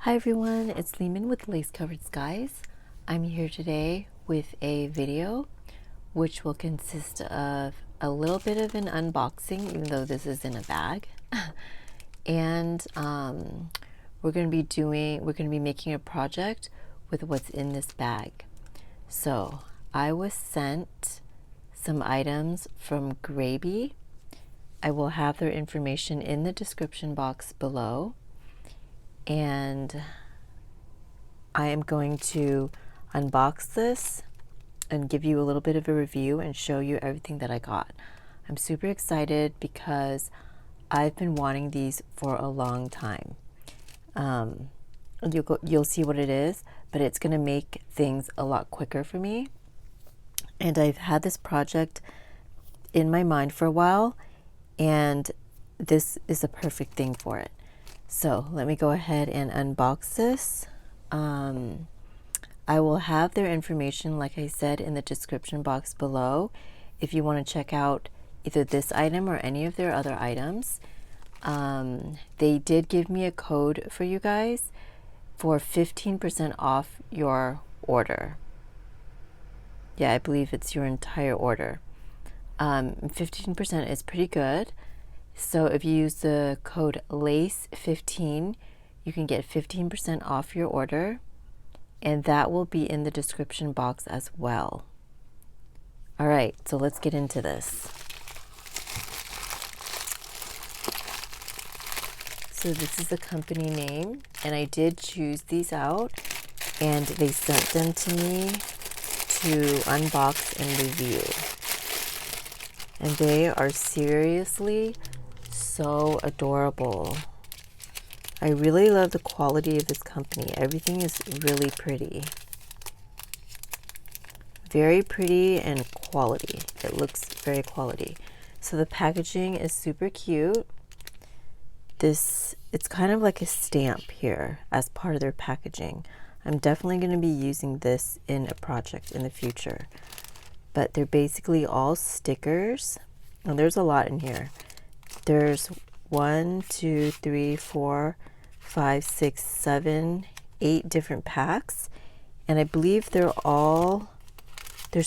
Hi everyone, it's Lehman with Lace Covered Skies. I'm here today with a video which will consist of a little bit of an unboxing, even though this is in a bag. And we're going to be making a project with what's in this bag. So I was sent some items from Grabie. I will have their information in the description box below. And I am going to unbox this and give you a little bit of a review and show you everything that I got. I'm super excited because I've been wanting these for a long time. You'll see what it is, but it's going to make things a lot quicker for me. And I've had this project in my mind for a while, and this is a perfect thing for it. So let me go ahead and unbox this. I will have their information, like I said, in the description box below if you want to check out either this item or any of their other items. They did give me a code for you guys for 15% off your order. Yeah, I believe it's your entire order. 15% is pretty good. So if you use the code Lace15, you can get 15% off your order, and that will be in the description box as well. All right, so let's get into this. So this is the company name, and I did choose these out, and they sent them to me to unbox and review. And they are seriously so adorable. I really love the quality of this company. Everything is really pretty. Very pretty and quality. It looks very quality. So the packaging is super cute. It's kind of like a stamp here as part of their packaging. I'm definitely going to be using this in a project in the future. But they're basically all stickers. And there's a lot in here. There's 1, 2, 3, 4, 5, 6, 7, 8 different packs. And I believe there's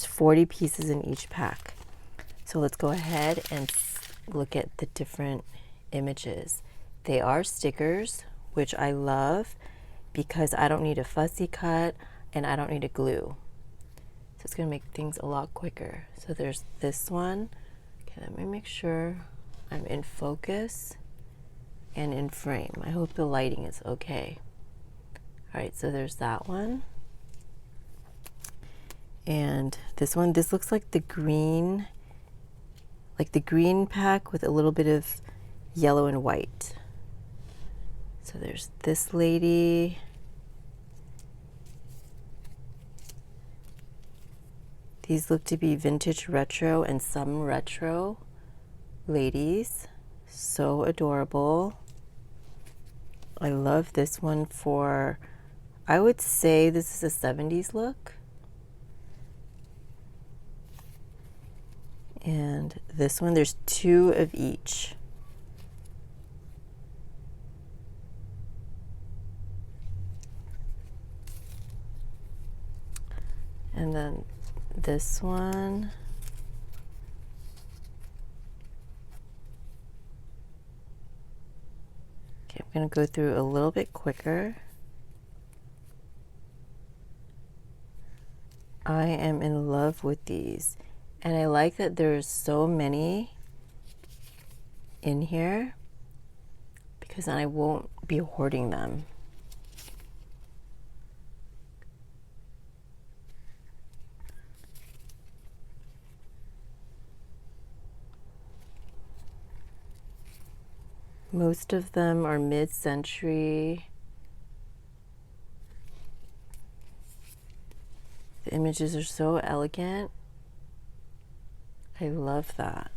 40 pieces in each pack. So let's go ahead and look at the different images. They are stickers, which I love because I don't need a fussy cut and I don't need a glue. So it's going to make things a lot quicker. So there's this one. Okay, let me make sure I'm in focus and in frame. I hope the lighting is okay. All right, so there's that one. And this one, this looks like the green pack with a little bit of yellow and white. So there's this lady. These look to be vintage retro and some retro ladies. So adorable. I love this one for, I would say this is a 70s look. And this one, there's 2 of each. And then this one. Okay, I'm going to go through a little bit quicker. I am in love with these. And I like that there's so many in here because then I won't be hoarding them. Most of them are mid-century. The images are so elegant. I love that.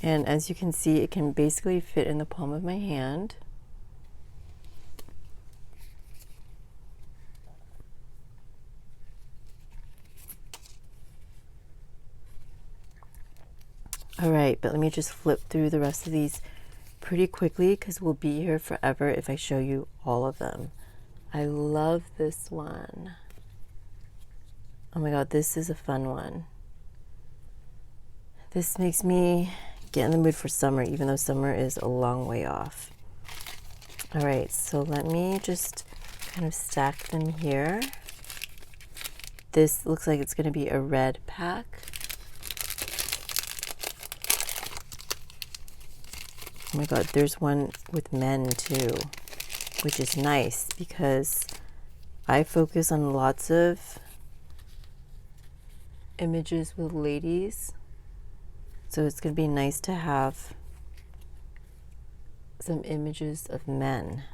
And as you can see, it can basically fit in the palm of my hand. All right, but let me just flip through the rest of these pretty quickly because we'll be here forever if I show you all of them. I love this one. Oh my god, this is a fun one. This makes me get in the mood for summer, even though summer is a long way off. All right, so let me just kind of stack them here. This looks like it's going to be a red pack. Oh my god, there's one with men too, which is nice because I focus on lots of images with ladies. So it's going to be nice to have some images of men.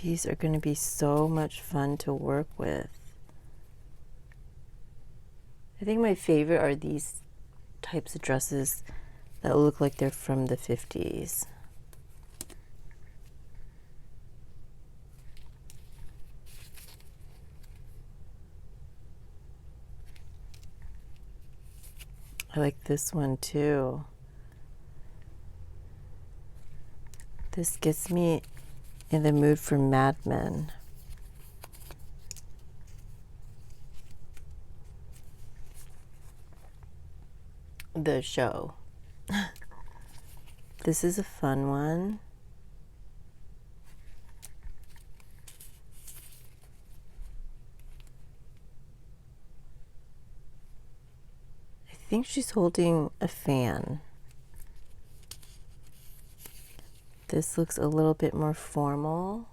These are going to be so much fun to work with. I think my favorite are these types of dresses that look like they're from the 50s. I like this one too. This gets me in the mood for Mad Men. The show. This is a fun one. I think she's holding a fan. This looks a little bit more formal.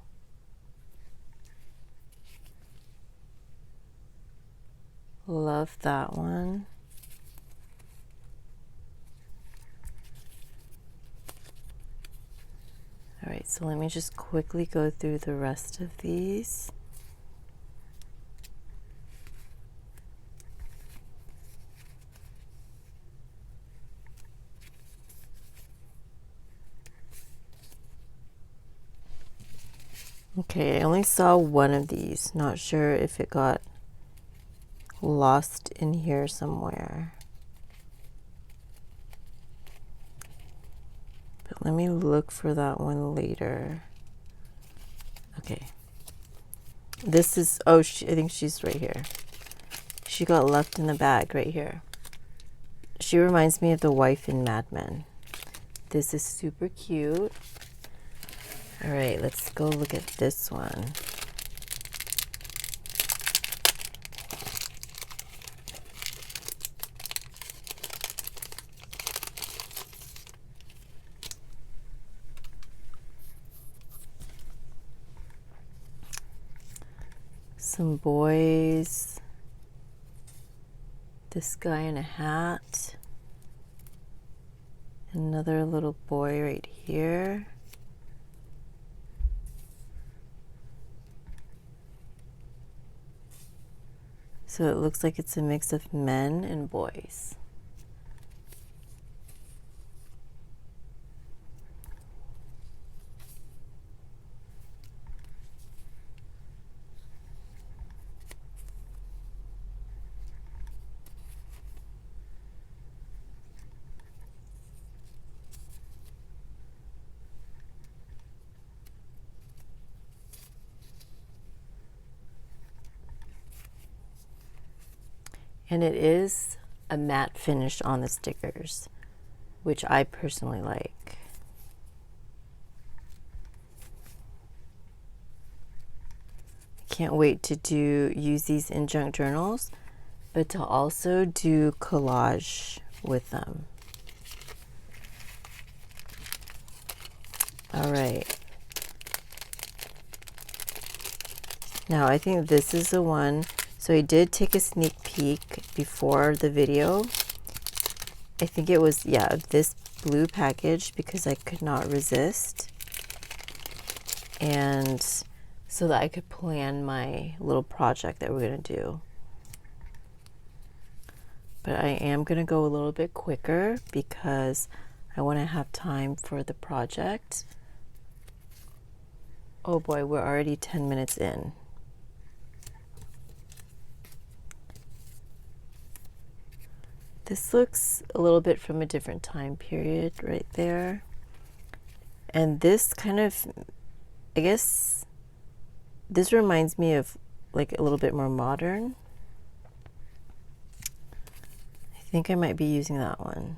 Love that one. All right, so let me just quickly go through the rest of these. Okay, I only saw one of these. Not sure if it got lost in here somewhere. But let me look for that one later. Okay. This is, oh, I think she's right here. She got left in the bag right here. She reminds me of the wife in Mad Men. This is super cute. All right, let's go look at this one. Some boys. This guy in a hat. Another little boy right here. So it looks like it's a mix of men and boys. And it is a matte finish on the stickers, which I personally like. Can't wait to use these in junk journals, but to also do collage with them. All right. Now I think this is the one. So I did take a sneak peek before the video. I think it was, yeah, this blue package because I could not resist. And so that I could plan my little project that we're going to do. But I am going to go a little bit quicker because I want to have time for the project. Oh boy, we're already 10 minutes in. This looks a little bit from a different time period right there. And this kind of, I guess, this reminds me of like a little bit more modern. I think I might be using that one.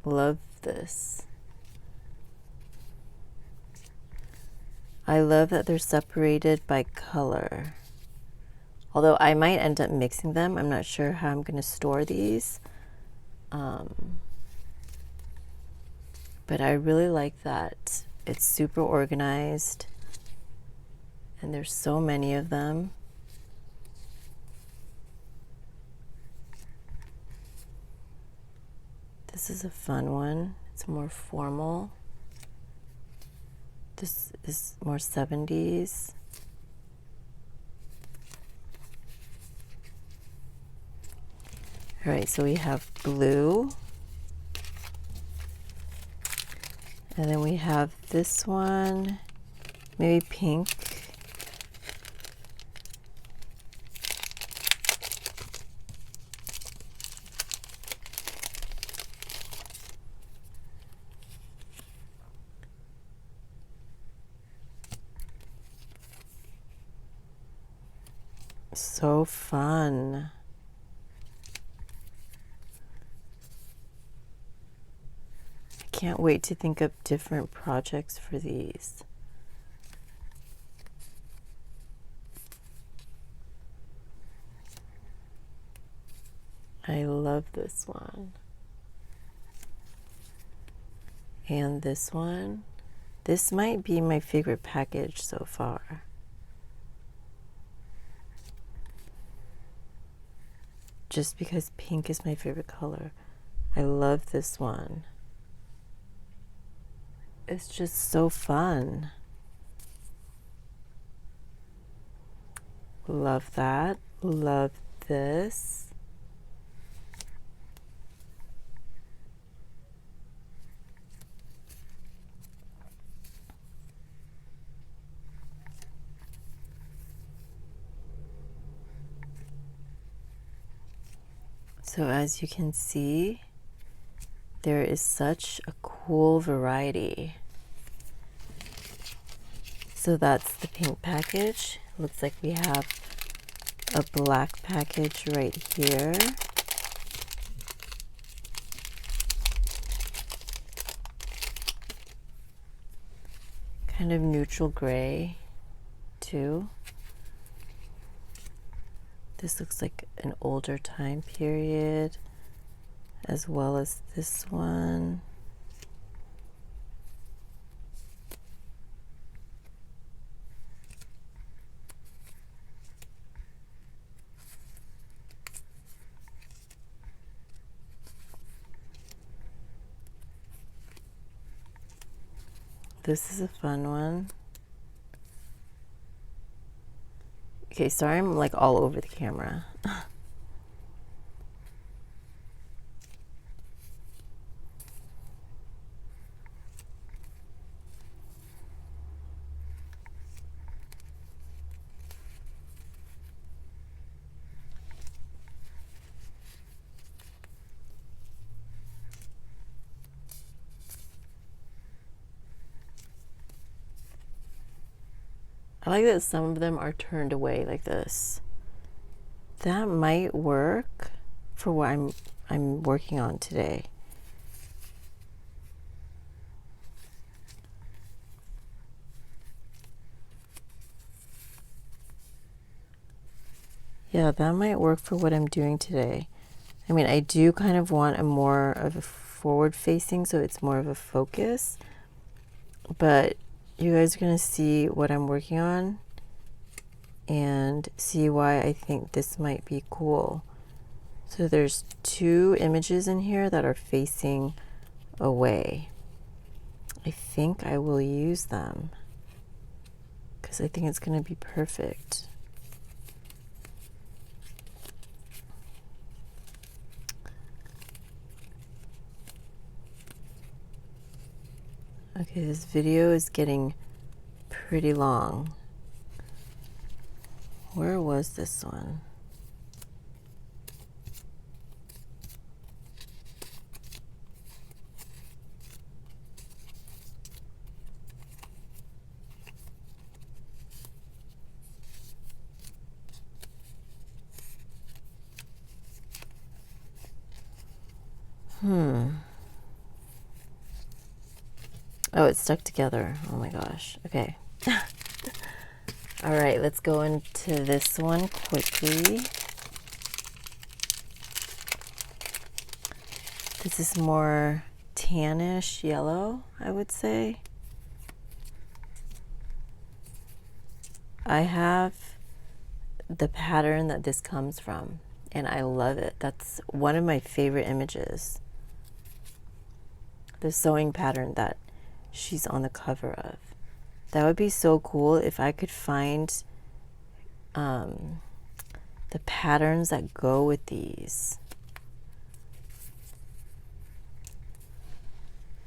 Love this. I love that they're separated by color. Although I might end up mixing them. I'm not sure how I'm going to store these. But I really like that. It's super organized. And there's so many of them. This is a fun one. It's more formal. This is more 70s. All right, so we have blue. And then we have this one, maybe pink. So fun. I can't wait to think up different projects for these. I love this one. And this one. This might be my favorite package so far. Just because pink is my favorite color. I love this one. It's just so fun. Love that. Love this. So as you can see, there is such a cool variety. So that's the pink package. Looks like we have a black package right here. Kind of neutral gray too. This looks like an older time period, as well as this one. This is a fun one. Okay, sorry I'm like all over the camera. I like that some of them are turned away like this. That might work for what I'm working on today. Yeah, that might work for what I'm doing today. I mean, I do kind of want a more of a forward facing, so it's more of a focus. But you guys are going to see what I'm working on and see why I think this might be cool. So there's two images in here that are facing away. I think I will use them because I think it's going to be perfect. Okay, this video is getting pretty long. Where was this one? Oh, it's stuck together. Oh my gosh. Okay. All right, let's go into this one quickly. This is more tannish yellow, I would say. I have the pattern that this comes from, and I love it. That's one of my favorite images. The sewing pattern that she's on the cover of. That would be so cool if I could find the patterns that go with these.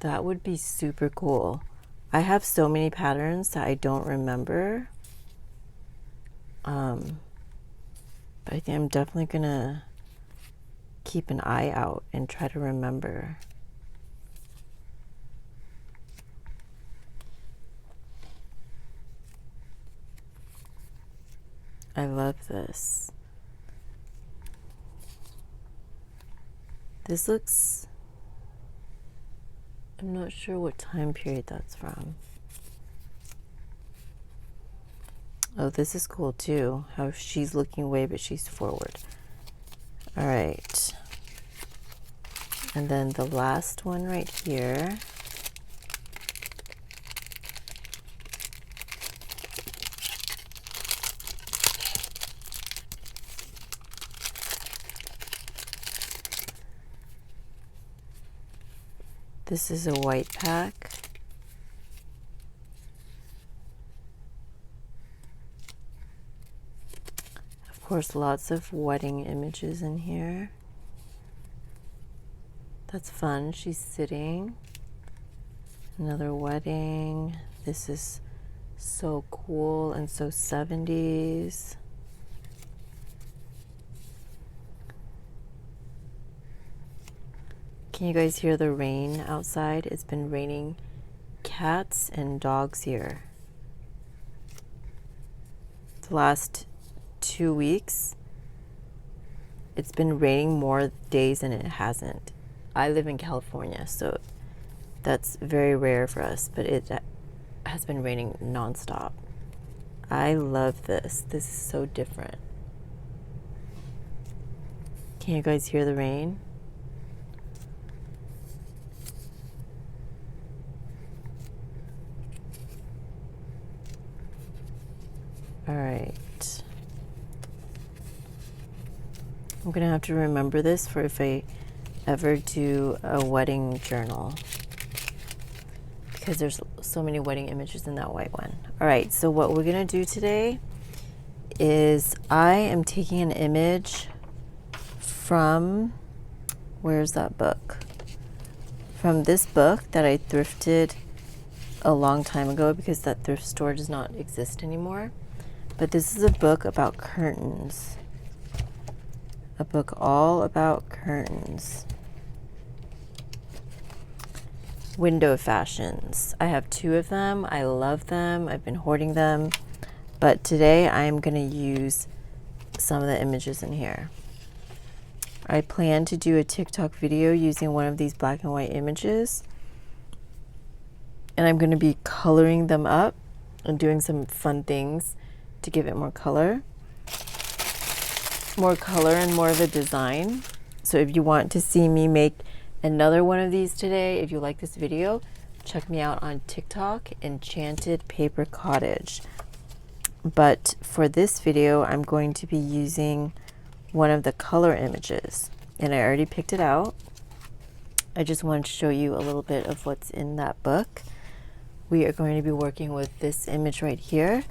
That would be super cool. I have so many patterns that I don't remember. But I think I'm definitely gonna keep an eye out and try to remember. I love this. This looks, I'm not sure what time period that's from. Oh, this is cool too, how she's looking away but she's forward. All right. And then the last one right here. This is a white pack. Of course, lots of wedding images in here. That's fun. She's sitting. Another wedding. This is so cool and so 70s. Can you guys hear the rain outside? It's been raining cats and dogs here. The last 2 weeks, it's been raining more days than it hasn't. I live in California, so that's very rare for us, but it has been raining nonstop. I love this. This is so different. Can you guys hear the rain? All right. I'm gonna have to remember this for if I ever do a wedding journal, because there's so many wedding images in that white one. All right, so what we're gonna do today is I am taking an image from, where's that book? From this book that I thrifted a long time ago because that thrift store does not exist anymore. But this is a book about curtains. A book all about curtains. Window fashions. I have 2 of them. I love them. I've been hoarding them. But today I'm going to use some of the images in here. I plan to do a TikTok video using one of these black and white images. And I'm going to be coloring them up and doing some fun things to give it more color. More color and more of a design. So if you want to see me make another one of these today, if you like this video, check me out on TikTok, Enchanted Paper Cottage. But for this video, I'm going to be using one of the color images, and I already picked it out. I just wanted to show you a little bit of what's in that book. We are going to be working with this image right here.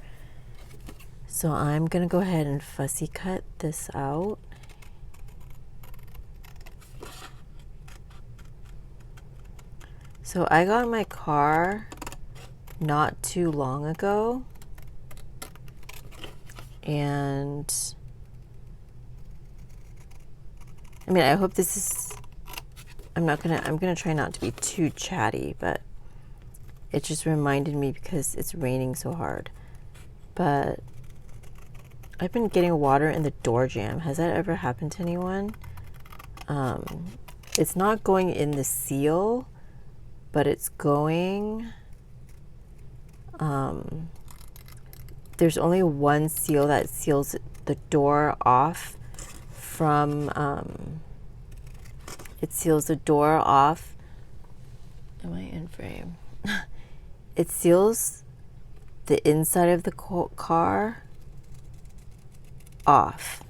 So I'm going to go ahead and fussy cut this out. So I got in my car not too long ago, and I mean, I hope this is, I'm gonna try not to be too chatty, but it just reminded me because it's raining so hard. But I've been getting water in the door jamb. Has that ever happened to anyone? It's not going in the seal, but it's going, there's only one seal that seals the door off from, it seals the door off. Am I in frame? It seals the inside of the car off,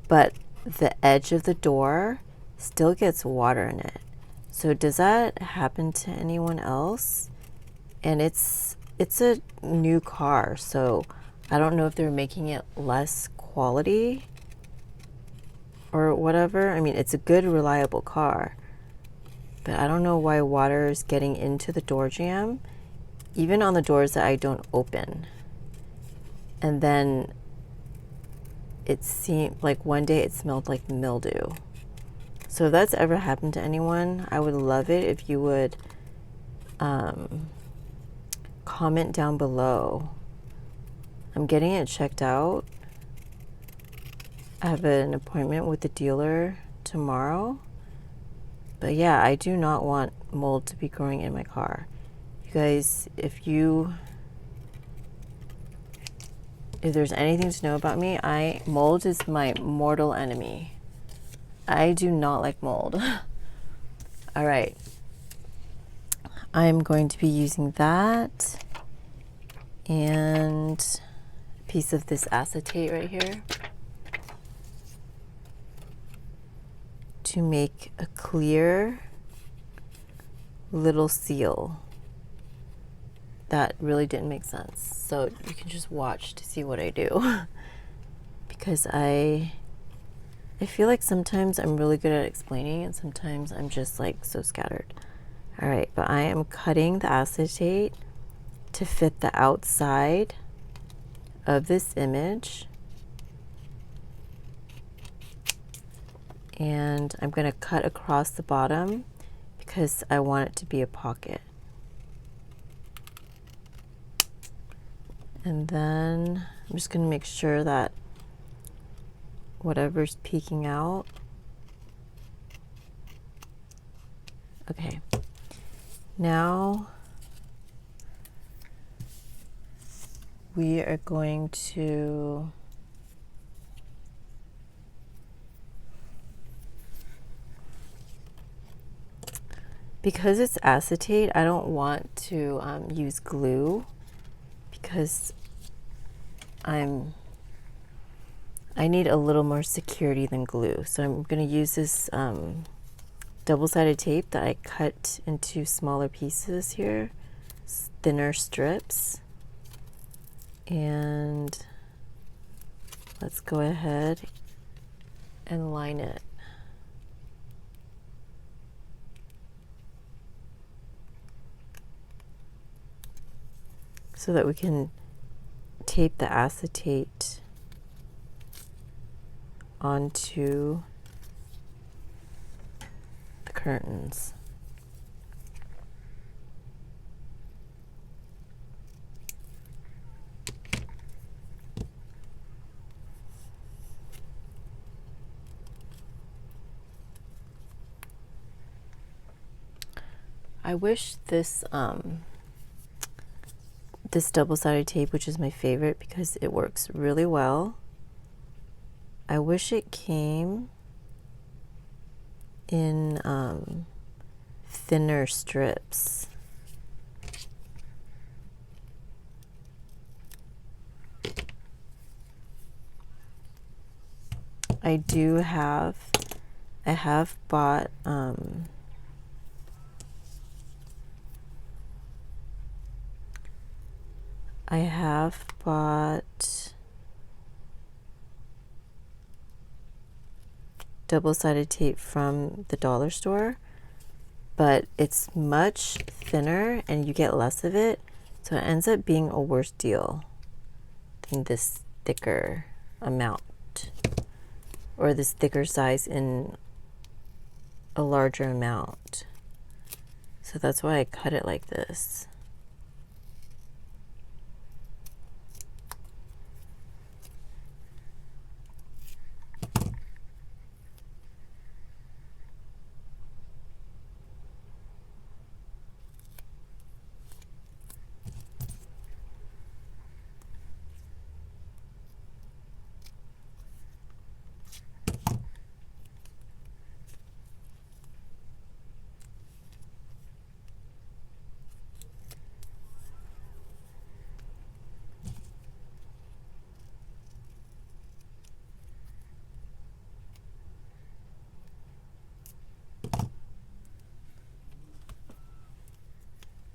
but the edge of the door still gets water in it. So does that happen to anyone else? And it's a new car, so I don't know if they're making it less quality or whatever. I mean, it's a good, reliable car, but I don't know why water is getting into the door jamb, even on the doors that I don't open. And then it seemed like one day it smelled like mildew. So if that's ever happened to anyone, I would love it if you would comment down below. I'm getting it checked out. I have an appointment with the dealer tomorrow. But yeah, I do not want mold to be growing in my car. You guys, if there's anything to know about me, mold is my mortal enemy. I do not like mold. All right. I'm going to be using that and a piece of this acetate right here to make a clear little seal. That really didn't make sense. So you can just watch to see what I do. Because I feel like sometimes I'm really good at explaining and sometimes I'm just like so scattered. All right, but I am cutting the acetate to fit the outside of this image. And I'm going to cut across the bottom because I want it to be a pocket. And then I'm just going to make sure that whatever's peeking out. Okay. Now we are going to because it's acetate, I don't want to use glue because I need a little more security than glue. So I'm going to use this double-sided tape that I cut into smaller pieces here, thinner strips. And let's go ahead and line it. So that we can tape the acetate onto the curtains. I wish this this double-sided tape, which is my favorite because it works really well, I wish it came in thinner strips. I have bought double-sided tape from the dollar store, but it's much thinner and you get less of it, So it ends up being a worse deal than this thicker amount, or this thicker size in a larger amount. So that's why I cut it like this.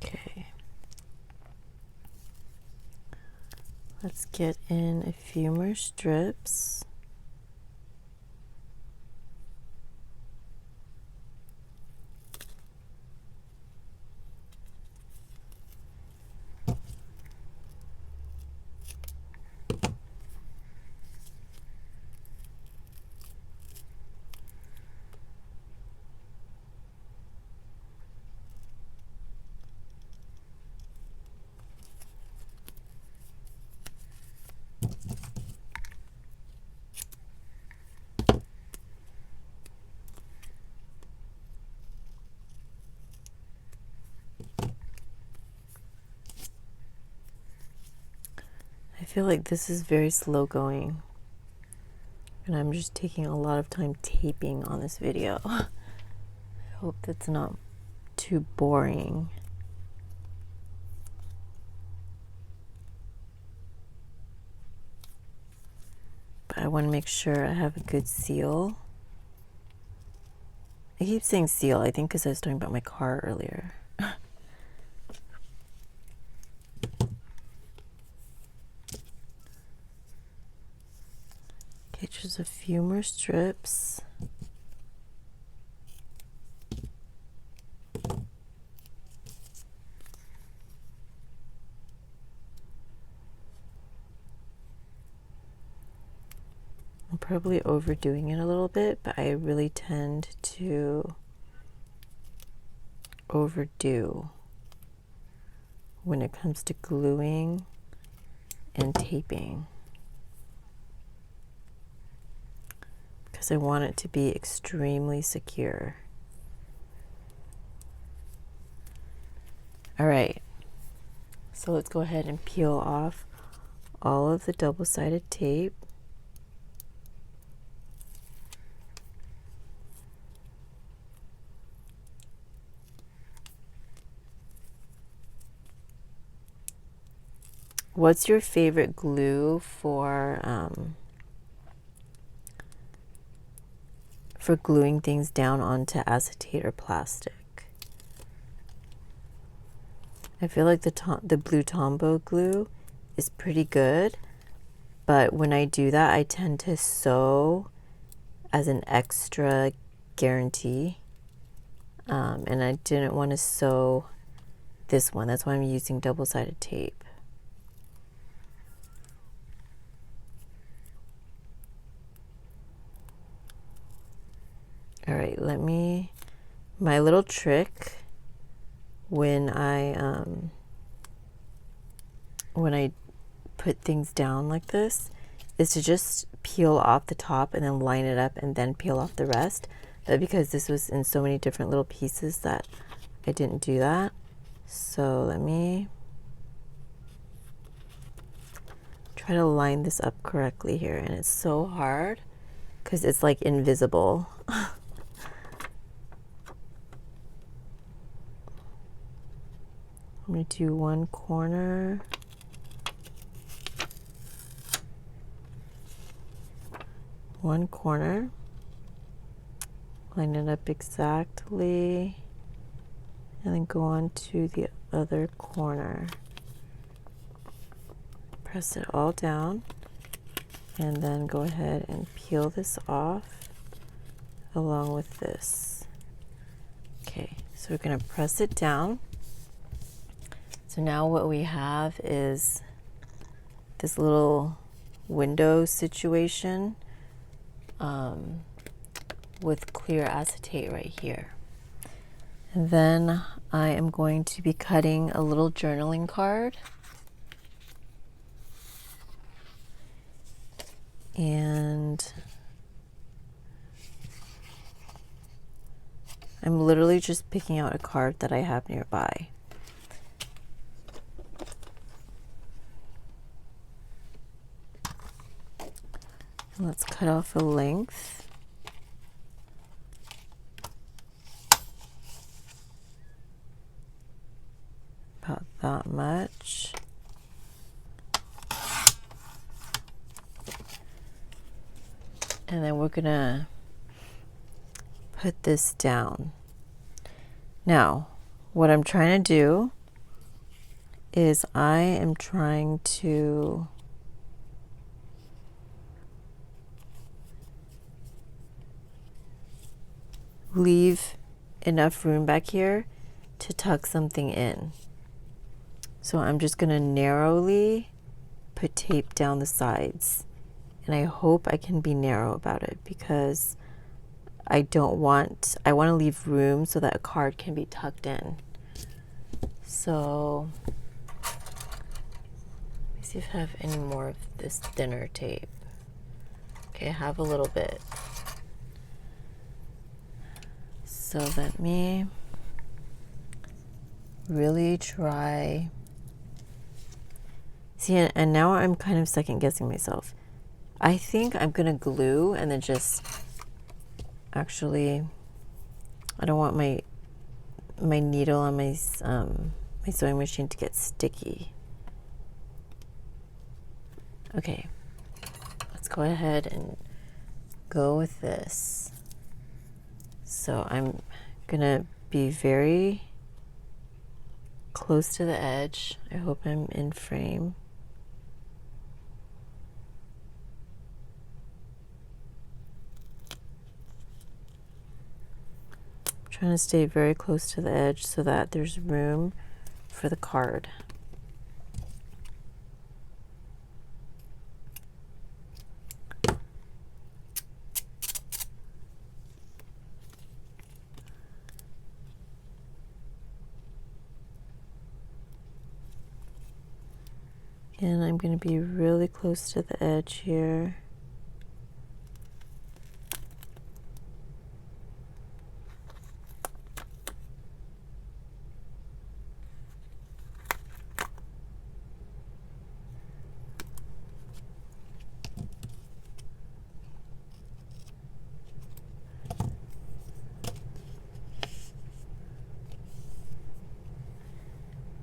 Okay. Let's get in a few more strips. I feel like this is very slow going, and I'm just taking a lot of time taping on this video. I hope that's not too boring. But I want to make sure I have a good seal. I keep saying seal, I think because I was talking about my car earlier. Okay, just a few more strips. I'm probably overdoing it a little bit, but I really tend to overdo when it comes to gluing and taping, because I want it to be extremely secure. All right, so let's go ahead and peel off all of the double-sided tape. What's your favorite glue for gluing things down onto acetate or plastic? I feel like the blue Tombow glue is pretty good, but when I do that, I tend to sew as an extra guarantee, and I didn't want to sew this one. That's why I'm using double-sided tape. All right, my little trick when I put things down like this is to just peel off the top and then line it up and then peel off the rest. But because this was in so many different little pieces that I didn't do that. So let me try to line this up correctly here, and it's so hard because it's like invisible. I'm going to do one corner, line it up exactly, and then go on to the other corner. Press it all down, and then go ahead and peel this off along with this. Okay, so we're going to press it down. So now what we have is this little window situation with clear acetate right here. And then I am going to be cutting a little journaling card. And I'm literally just picking out a card that I have nearby. And let's cut off a length. About that much. And then we're gonna put this down. Now, what I'm trying to do is I am trying to leave enough room back here to tuck something in. So I'm just gonna narrowly put tape down the sides. And I hope I can be narrow about it because I want to leave room so that a card can be tucked in. So let me see if I have any more of this thinner tape. Okay, I have a little bit. So let me really try. See, and now I'm kind of second guessing myself. I think I'm gonna glue and then just actually, I don't want my needle on my my sewing machine to get sticky. Okay, let's go ahead and go with this. So I'm gonna be very close to the edge. I hope I'm in frame. Trying to stay very close to the edge so that there's room for the card. And I'm going to be really close to the edge here.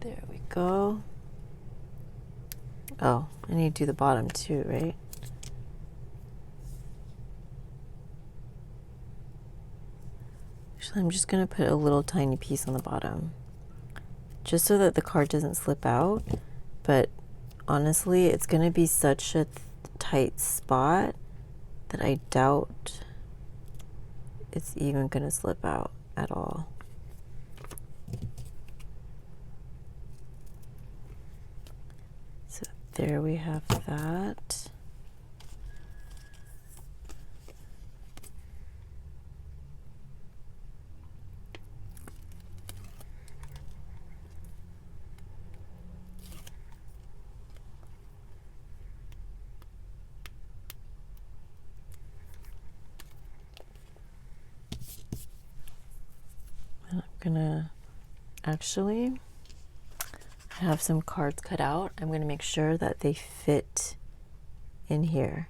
There we go. Oh, I need to do the bottom too, right? Actually, I'm just going to put a little tiny piece on the bottom, just so that the card doesn't slip out. But honestly, it's going to be such a tight spot that I doubt it's even going to slip out at all. So there we have that. And I'm gonna actually have some cards cut out. I'm gonna make sure that they fit in here.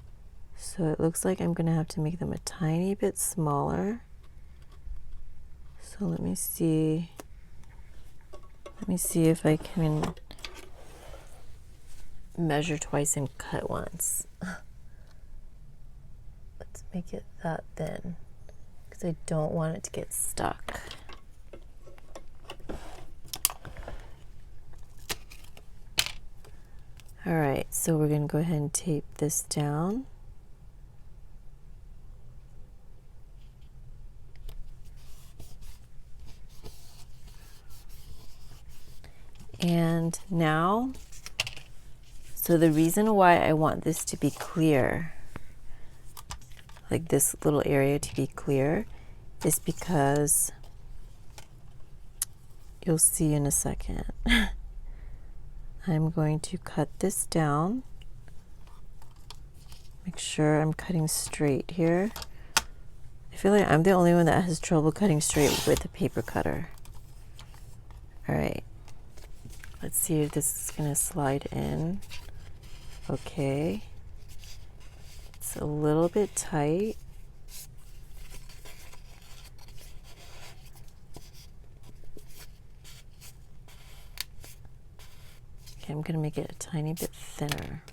So it looks like I'm gonna have to make them a tiny bit smaller. So let me see if I can measure twice and cut once. Let's make it that thin because I don't want it to get stuck. All right, so we're gonna go ahead and tape this down. And now, so the reason why I want this to be clear, like this little area to be clear, is because you'll see in a second. I'm going to cut this down. Make sure I'm cutting straight here. I feel like I'm the only one that has trouble cutting straight with a paper cutter. All right, let's see if this is gonna slide in. Okay, it's a little bit tight. Okay, I'm gonna make it a tiny bit thinner.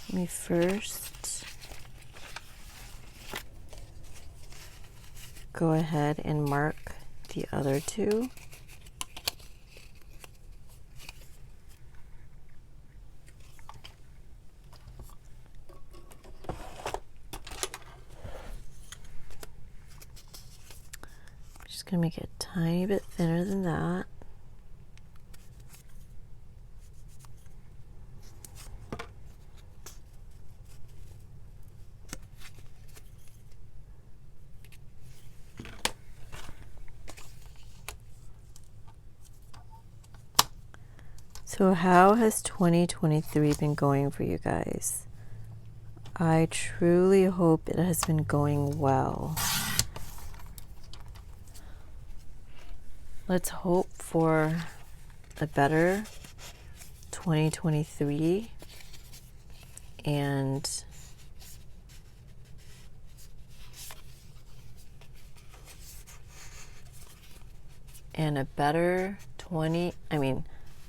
Let me first go ahead and mark the other two. I'm just gonna make it a tiny bit thinner than that. So how has 2023 been going for you guys? I truly hope it has been going well. Let's hope for a better 2023 and a better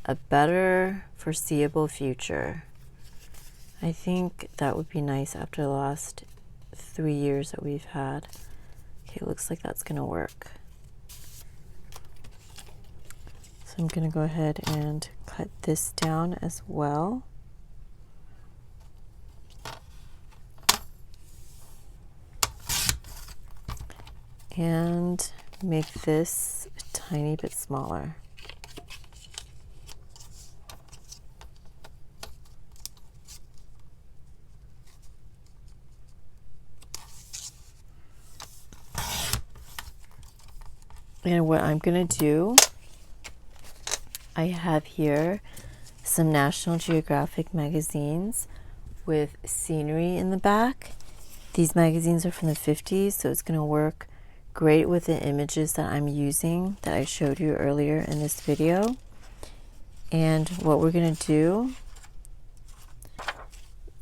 a better foreseeable future. I think that would be nice after the last 3 years that we've had. Okay, looks like that's gonna work. So I'm gonna go ahead and cut this down as well. And make this a tiny bit smaller. And what I'm gonna do, I have here some National Geographic magazines with scenery in the back. These magazines are from the 50s, so it's gonna work great with the images that I'm using that I showed you earlier in this video. And what we're gonna do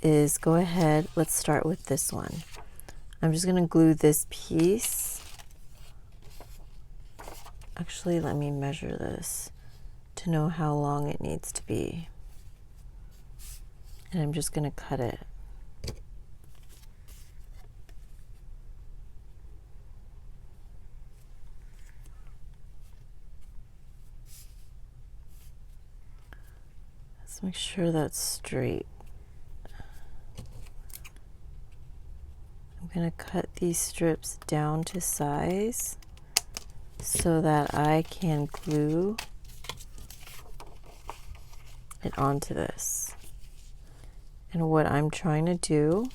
is go ahead, let's start with this one. I'm just gonna glue this piece. Actually, let me measure this to know how long it needs to be. And I'm just gonna cut it. Let's make sure that's straight. I'm gonna cut these strips down to size so that I can glue it onto this. And what I'm trying to do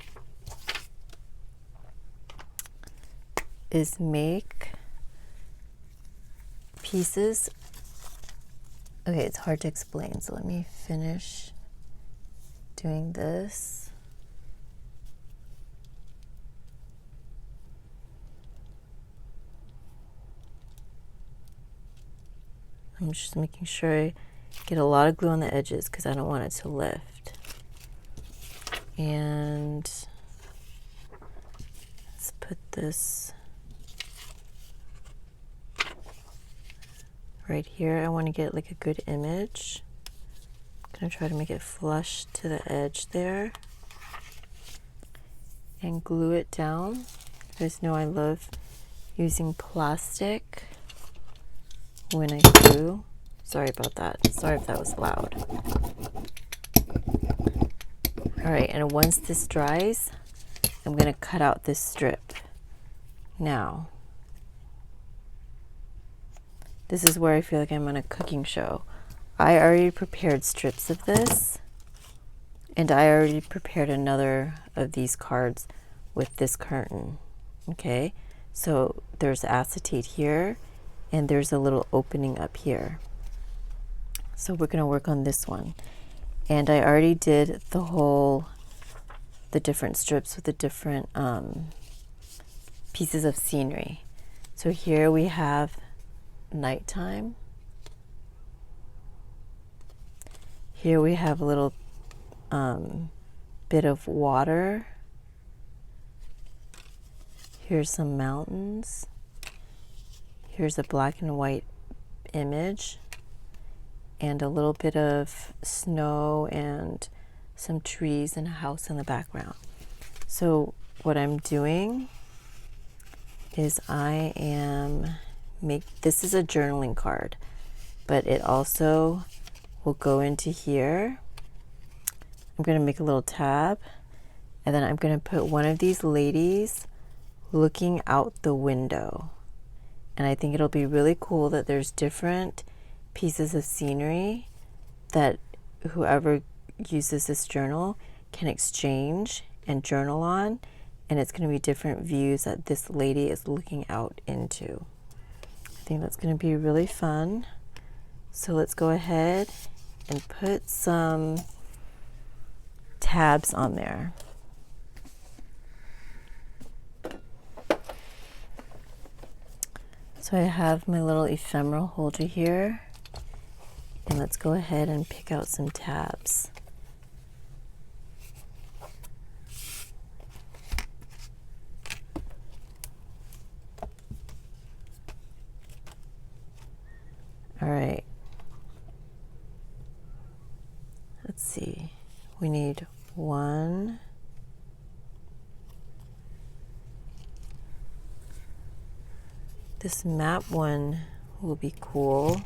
is make pieces. Okay, it's hard to explain, so let me finish doing this. I'm just making sure I get a lot of glue on the edges because I don't want it to lift. And let's put this right here. I want to get like a good image. I'm going to try to make it flush to the edge there and glue it down. You guys know I love using plastic when I glue. Sorry about that. Sorry if that was loud. All right, and once this dries, I'm gonna cut out this strip. Now, This is where I feel like I'm on a cooking show. I already prepared strips of this, and I already prepared another of these cards with this curtain. Okay, so there's acetate here, and there's a little opening up here. So we're going to work on this one. And I already did the different strips with the different pieces of scenery. So here we have nighttime. Here we have a little bit of water. Here's some mountains. Here's a black and white image and a little bit of snow and some trees and a house in the background. So what I'm doing is this is a journaling card, but it also will go into here. I'm going to make a little tab, and then I'm going to put one of these ladies looking out the window. And I think it'll be really cool that there's different pieces of scenery that whoever uses this journal can exchange and journal on, and it's going to be different views that this lady is looking out into. I think that's going to be really fun. So let's go ahead and put some tabs on there. So I have my little ephemeral holder here, and let's go ahead and pick out some tabs. All right. Let's see. We need one. This map one will be cool.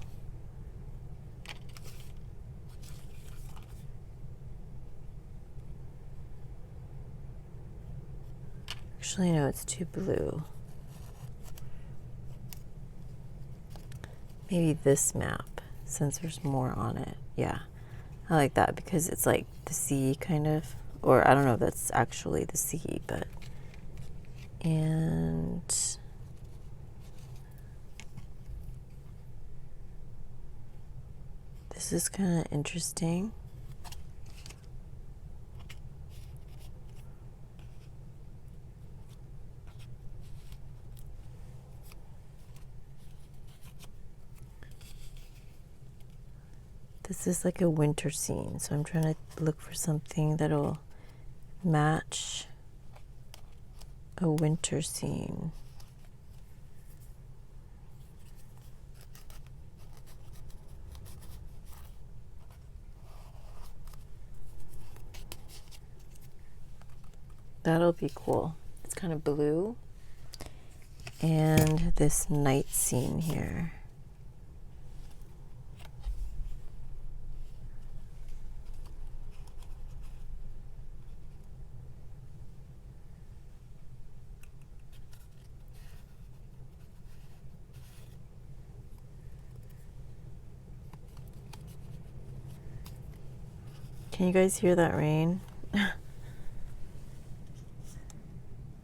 Actually, no, it's too blue. Maybe this map, since there's more on it. Yeah, I like that because it's like the sea kind of, or I don't know if that's actually the sea, but, and this is kind of interesting. This is like a winter scene, so I'm trying to look for something that'll match a winter scene. That'll be cool. It's kind of blue. And this night scene here. Can you guys hear that rain? All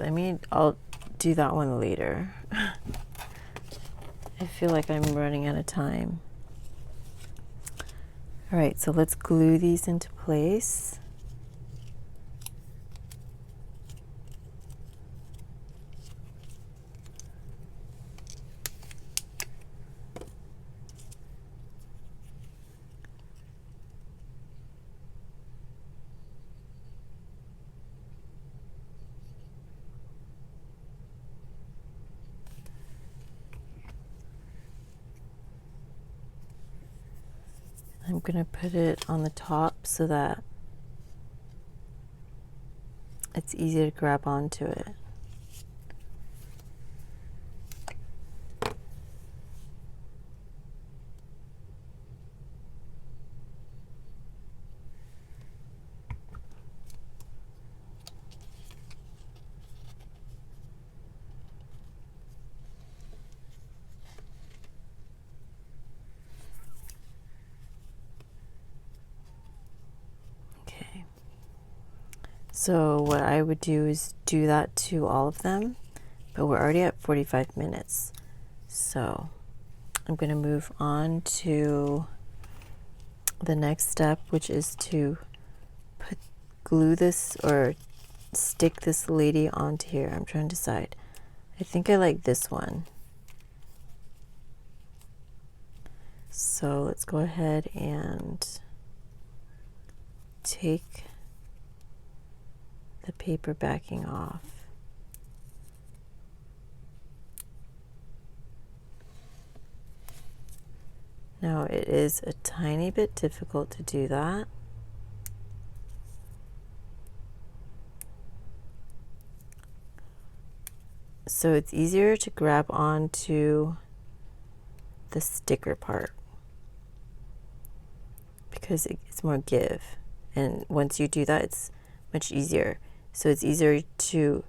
right, I'll do that one later. I feel like I'm running out of time. All right, so let's glue these into place. I'm going to put it on the top so that it's easy to grab onto it. So what I would do is do that to all of them, but we're already at 45 minutes. So I'm going to move on to the next step, which is to glue this or stick this lady onto here. I'm trying to decide. I think I like this one. So let's go ahead and take the paper backing off. Now it is a tiny bit difficult to do that. So it's easier to grab onto the sticker part because it's more give. And once you do that, it's much easier. So it's easier to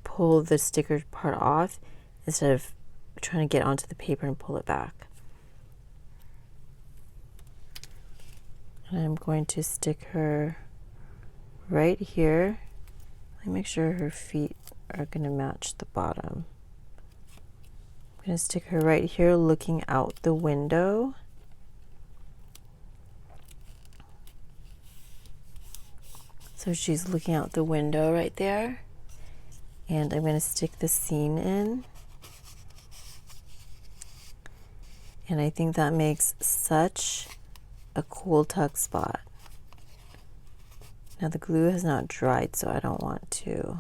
pull the sticker part off instead of trying to get onto the paper and pull it back. And I'm going to stick her right here. Let me make sure her feet are going to match the bottom. I'm going to stick her right here looking out the window. So she's looking out the window right there. And I'm going to stick the seam in. And I think that makes such a cool tuck spot. Now the glue has not dried, so I don't want to.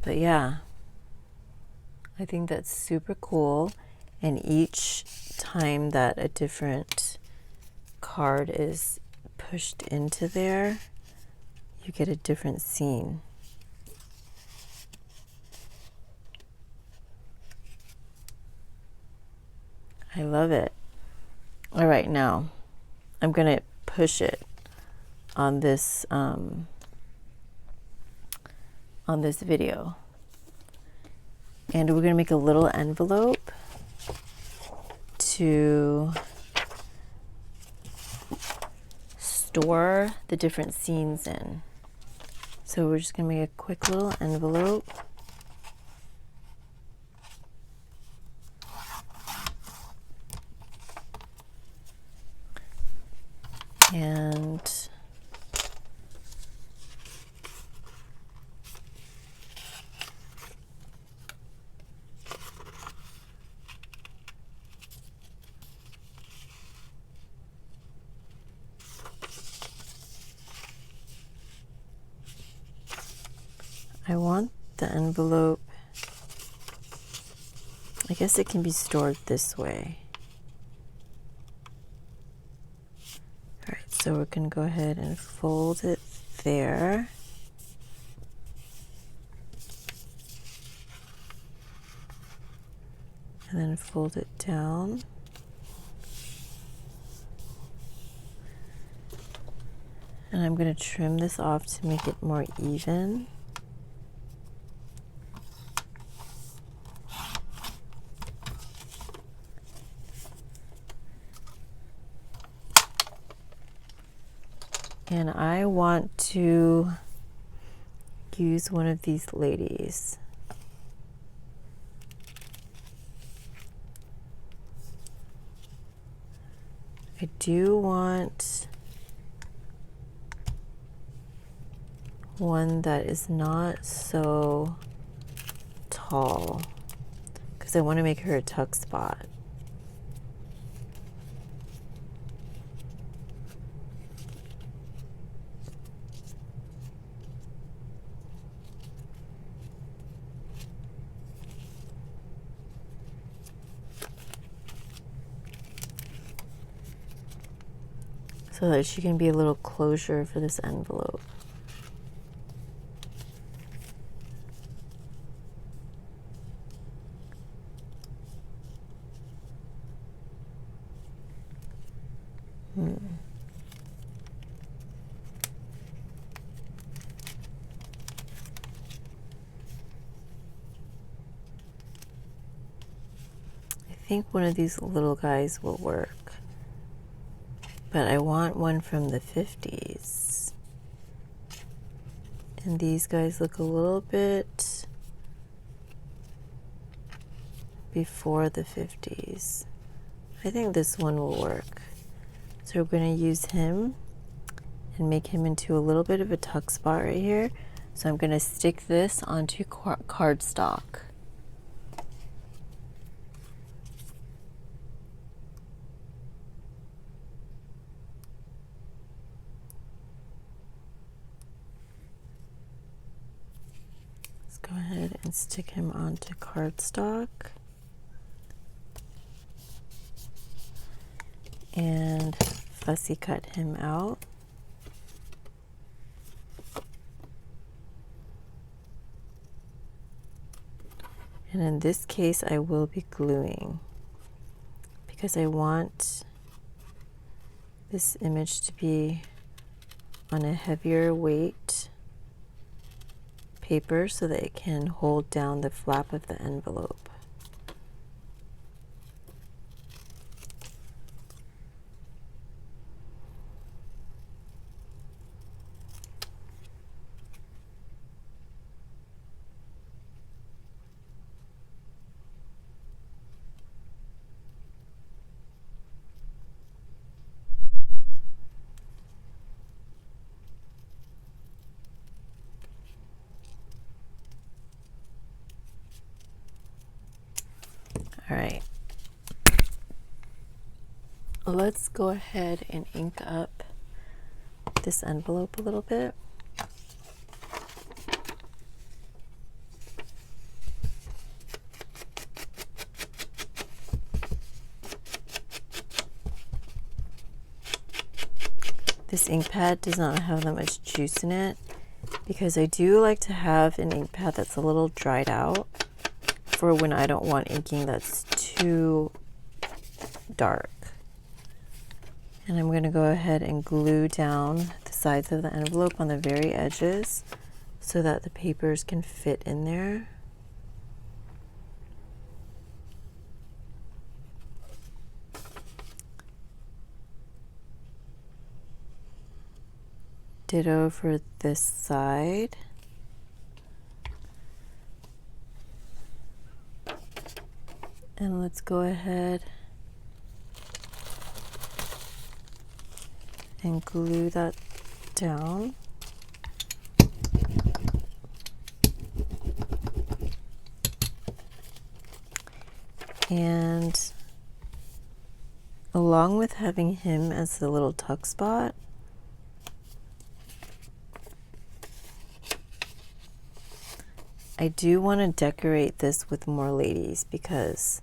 But yeah, I think that's super cool. And each time that a different card is pushed into there, you get a different scene. I love it. All right, now I'm going to push it on this video. And we're going to make a little envelope to store the different scenes in. So we're just going to make a quick little envelope. And I want the envelope, I guess it can be stored this way. All right, so we're going to go ahead and fold it there. And then fold it down. And I'm going to trim this off to make it more even. And I want to use one of these ladies. I do want one that is not so tall because I want to make her a tuck spot. So that she can be a little closure for this envelope. I think one of these little guys will work. but I want one from the 50s. And these guys look a little bit before the 50s. I think this one will work. So we're going to use him and make him into a little bit of a tuck spot right here. So I'm going to stick this onto cardstock. Let's go ahead and stick him onto cardstock. And fussy cut him out. And in this case, I will be gluing because I want this image to be on a heavier weight paper so that it can hold down the flap of the envelope. All right, let's go ahead and ink up this envelope a little bit. This ink pad does not have that much juice in it because I do like to have an ink pad that's a little dried out for when I don't want inking that's too dark. And I'm going to go ahead and glue down the sides of the envelope on the very edges so that the papers can fit in there. Ditto for this side. And let's go ahead and glue that down. And along with having him as the little tuck spot, I do want to decorate this with more ladies because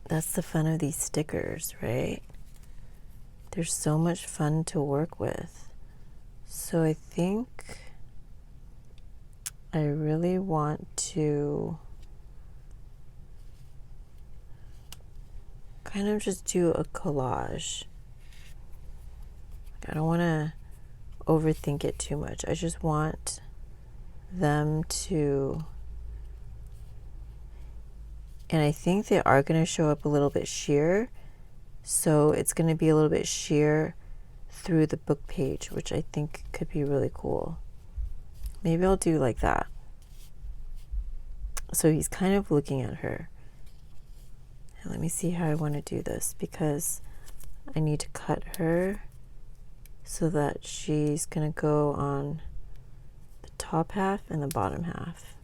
that's the fun of these stickers, right? They're so much fun to work with. So I think I really want to kind of just do a collage. I don't want to overthink it too much. I just want them to, and I think they are going to show up a little bit sheer, so it's going to be a little bit sheer through the book page, which I think could be really cool. Maybe I'll do like that. So he's kind of looking at her. And let me see how I want to do this because I need to cut her so that she's going to go on the top half and the bottom half.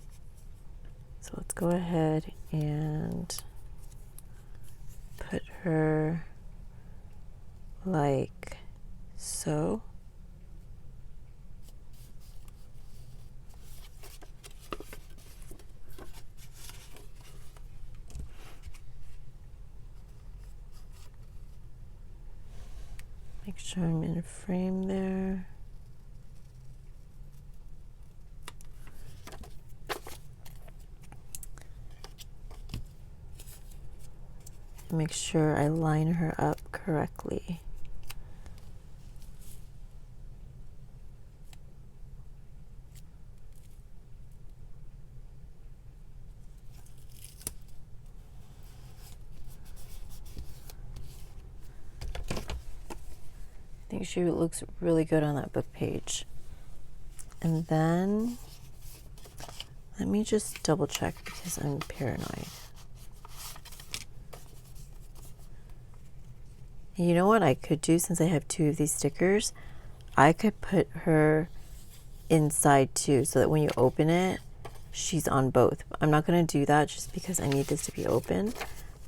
So let's go ahead and put her like so. Make sure I'm in frame there. Make sure I line her up correctly. I think she looks really good on that book page. And then let me just double check because I'm paranoid. And you know what I could do, since I have 2 of these stickers? I could put her inside too, so that when you open it, she's on both. I'm not going to do that just because I need this to be open.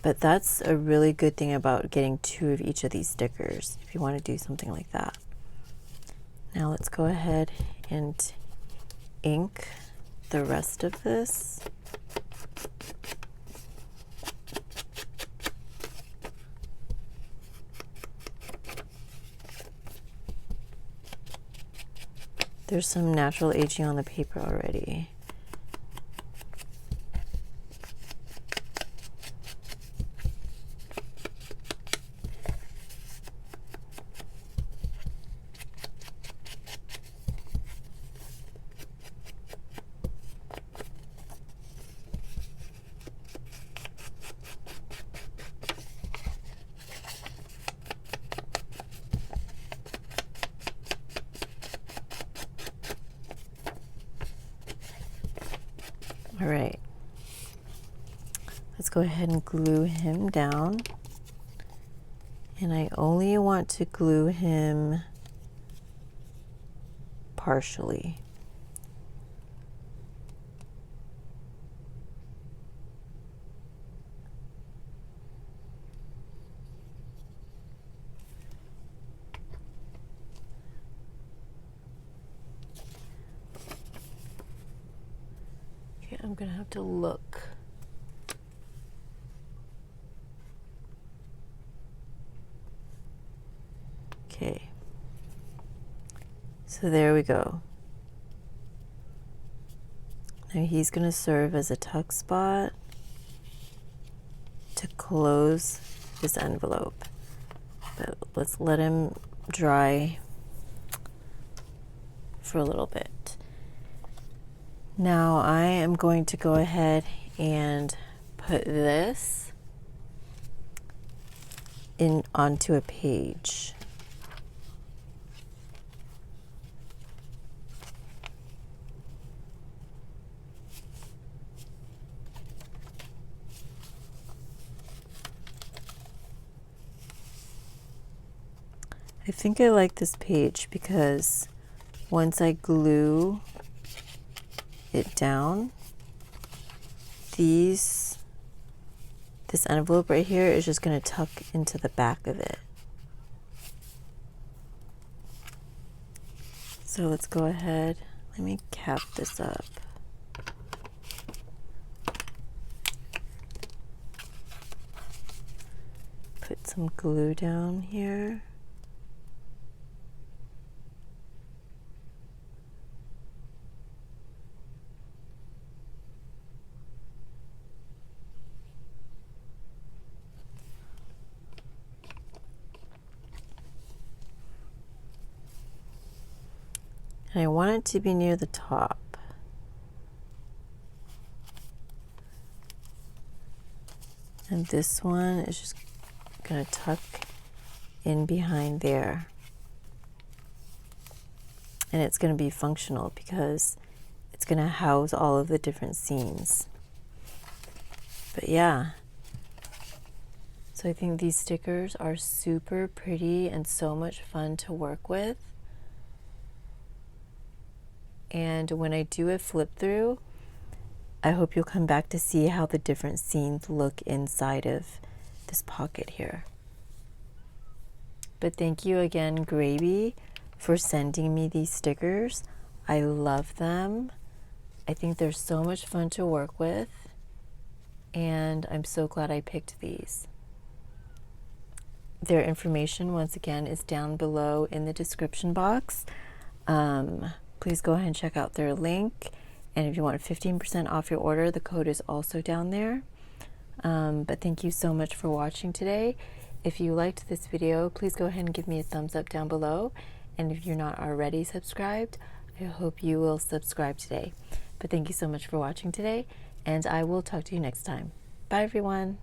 But that's a really good thing about getting 2 of each of these stickers, if you want to do something like that. Now let's go ahead and ink the rest of this. There's some natural aging on the paper already. All right, let's go ahead and glue him down. And I only want to glue him partially. I'm gonna have to look. Okay, so there we go. Now he's gonna serve as a tuck spot to close this envelope. But let's let him dry for a little bit. Now I am going to go ahead and put this in onto a page. I think I like this page because once I glue it down, this envelope right here is just going to tuck into the back of it. So let's go ahead, let me cap this up. Put some glue down here. And I want it to be near the top. And this one is just going to tuck in behind there. And it's going to be functional because it's going to house all of the different scenes. But yeah. So I think these stickers are super pretty and so much fun to work with. And when I do a flip through, I hope you'll come back to see how the different scenes look inside of this pocket here. But thank you again, Grabie, for sending me these stickers. I love them. I think they're so much fun to work with. And I'm so glad I picked these. Their information, once again, is down below in the description box. Please go ahead and check out their link. And if you want 15% off your order, the code is also down there. But thank you so much for watching today. If you liked this video, please go ahead and give me a thumbs up down below. And if you're not already subscribed, I hope you will subscribe today. But thank you so much for watching today, and I will talk to you next time. Bye, everyone.